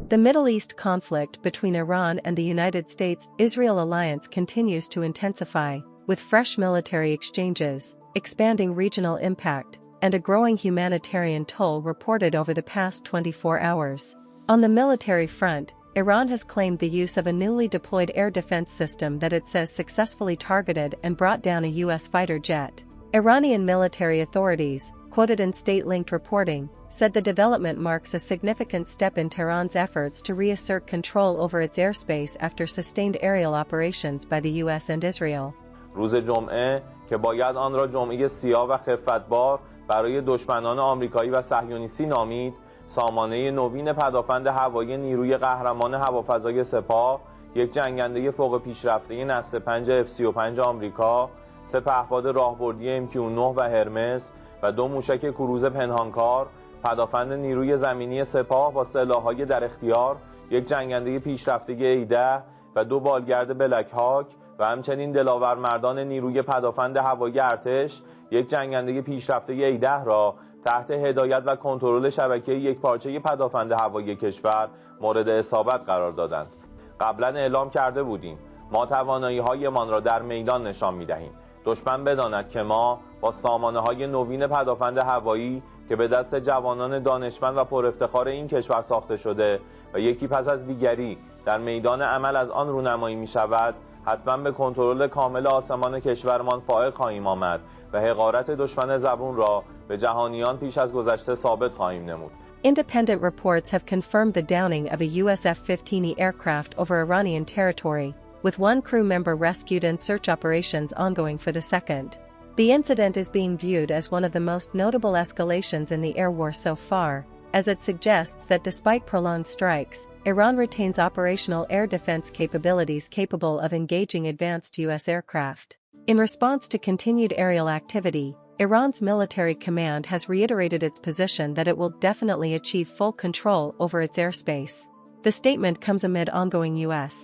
The Middle East conflict between Iran and the United States-Israel alliance continues to intensify, with fresh military exchanges, expanding regional impact, and a growing humanitarian toll reported over the past 24 hours. On the military front, Iran has claimed the use of a newly deployed air defense system that it says successfully targeted and brought down a U.S. fighter jet. Iranian military authorities, quoted in state-linked reporting, said the development marks a significant step in Tehran's efforts to reassert control over its airspace after sustained aerial operations by the U.S. and Israel. روز جمعه که باید آن را جمعه سیاه و خفتبار برای دشمنان آمریکایی و صهیونیستی نامید، سامانه نوین پدافند هوایی نیروی قهرمان هوافضای سپاه، یک جنگنده فوق پیشرفته نسل 5 F-35 آمریکا، 3 پهپاد راهبردی MQ-9 و هرمس و 2 موشک کروز پنهانکار، پدافند نیروی زمینی سپاه با سلاح‌های در اختیار، یک جنگنده پیشرفته A-10 و 2 بالگرد بلک هاک و همچنین دلاورمردان نیروی پدافند هوایی ارتش، یک جنگنده پیشرفته A-10 را تحت هدایت و کنترل شبکه یکپارچه پدافند هوایی کشور مورد اصابت قرار دادند. قبلا اعلام کرده بودیم ما توانایی‌هایمان را در میدان نشان می‌دهیم. دشمن بداند که ما با سامانه‌های نوین پدافند هوایی که به دست جوانان دانشمند و پر افتخار این کشور ساخته شده و یکی پس از دیگری در میدان عمل از آن رونمایی می‌شود، حتما به کنترل کامل آسمان کشورمان فائق خواهیم آمد و حقارت دشمن زبون را به جهانیان پیش از گذشته ثابت خواهیم نمود. Independent reports have confirmed the downing of a US F-15E aircraft over Iranian territory, with 1 crew member rescued and search operations ongoing for the second. The incident is being viewed as one of the most notable escalations in the air war so far, as it suggests that despite prolonged strikes, Iran retains operational air defense capabilities capable of engaging advanced U.S. aircraft. In response to continued aerial activity, Iran's military command has reiterated its position that it will definitely achieve full control over its airspace. The statement comes amid ongoing U.S.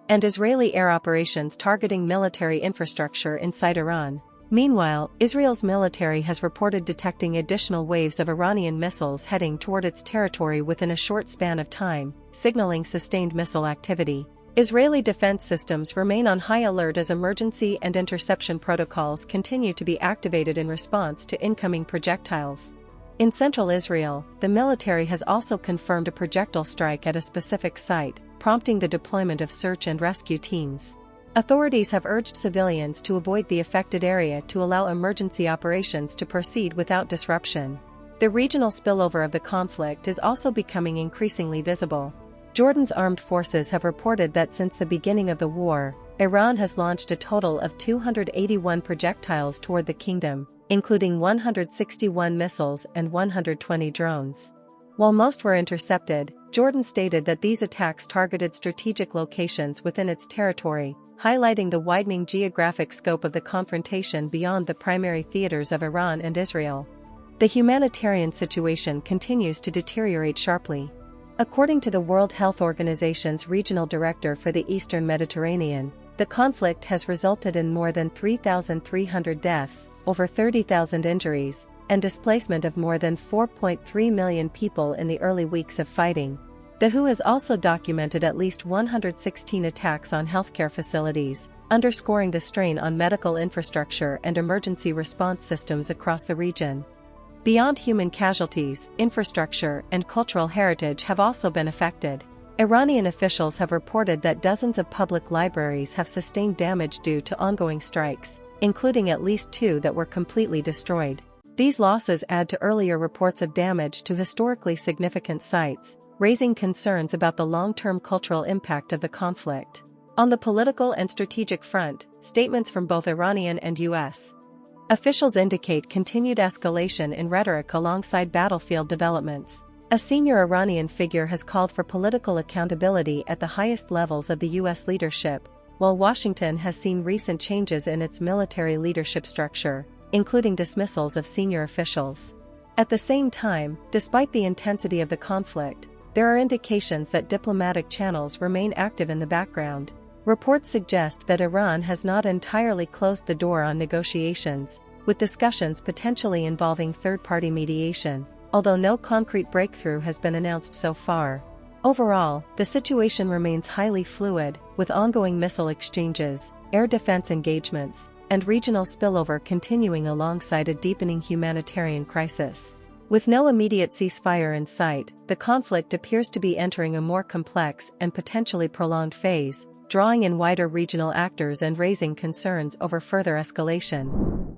and Israeli air operations targeting military infrastructure inside Iran. Meanwhile, Israel's military has reported detecting additional waves of Iranian missiles heading toward its territory within a short span of time, signaling sustained missile activity. Israeli defense systems remain on high alert as emergency and interception protocols continue to be activated in response to incoming projectiles. In central Israel, the military has also confirmed a projectile strike at a specific site, prompting the deployment of search and rescue teams. Authorities have urged civilians to avoid the affected area to allow emergency operations to proceed without disruption. The regional spillover of the conflict is also becoming increasingly visible. Jordan's armed forces have reported that since the beginning of the war, Iran has launched a total of 281 projectiles toward the kingdom, including 161 missiles and 120 drones. While most were intercepted, Jordan stated that these attacks targeted strategic locations within its territory, highlighting the widening geographic scope of the confrontation beyond the primary theaters of Iran and Israel. The humanitarian situation continues to deteriorate sharply. According to the World Health Organization's regional director for the Eastern Mediterranean, the conflict has resulted in more than 3,300 deaths, over 30,000 injuries, and displacement of more than 4.3 million people in the early weeks of fighting. The WHO has also documented at least 116 attacks on healthcare facilities, underscoring the strain on medical infrastructure and emergency response systems across the region. Beyond human casualties, infrastructure and cultural heritage have also been affected. Iranian officials have reported that dozens of public libraries have sustained damage due to ongoing strikes, including at least 2 that were completely destroyed. These losses add to earlier reports of damage to historically significant sites, raising concerns about the long-term cultural impact of the conflict. On the political and strategic front, statements from both Iranian and U.S. officials indicate continued escalation in rhetoric alongside battlefield developments. A senior Iranian figure has called for political accountability at the highest levels of the U.S. leadership, while Washington has seen recent changes in its military leadership structure, including dismissals of senior officials. At the same time, despite the intensity of the conflict, there are indications that diplomatic channels remain active in the background. Reports suggest that Iran has not entirely closed the door on negotiations, with discussions potentially involving third-party mediation, although no concrete breakthrough has been announced so far. Overall, the situation remains highly fluid, with ongoing missile exchanges, air defense engagements, and regional spillover continuing alongside a deepening humanitarian crisis. With no immediate ceasefire in sight, the conflict appears to be entering a more complex and potentially prolonged phase, drawing in wider regional actors and raising concerns over further escalation.